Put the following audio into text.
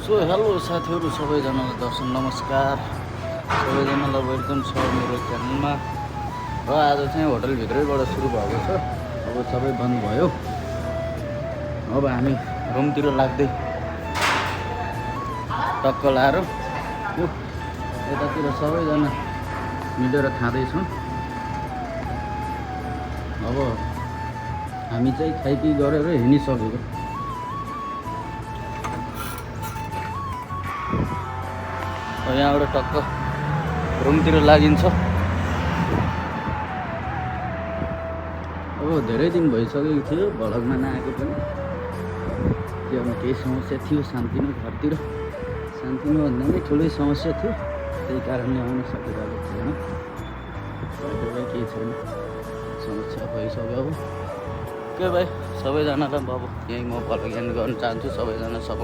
So hello साथीहरू सबैजनालाई दर्शन नमस्कार सबैजनालाई वेलकम छ मेरो च्यानलमा। र आज चाहिँ होटलभित्रैबाट सुरु भएको छ। अब सबै बन्द भयो। अब हामी रुमतिर लाग्दै टक्क लाएर यतातिर सबैजना मिलेर खाँदैछौँ। अब हामी चाहिँ खाइपी गरेर हिँडिसकेको। यहाँबाट टक्क रुमतिर लागिन्छ। अब धेरै दिन भइसकेको थियो भ्लगमा नआएको पनि। त्योमा केही समस्या थियो शान्तिनो घरतिर। शान्तिनो भन्दा पनि ठुलै समस्या थियो, त्यही कारणले आउन सकिरहेको थिएन। केही छैन, समस्या भइसक्यो। अब के भाइ सबैजनालाई अब यहीँ म भ्लग एन्ड गर्न चाहन्छु। सबैजना सपोर्ट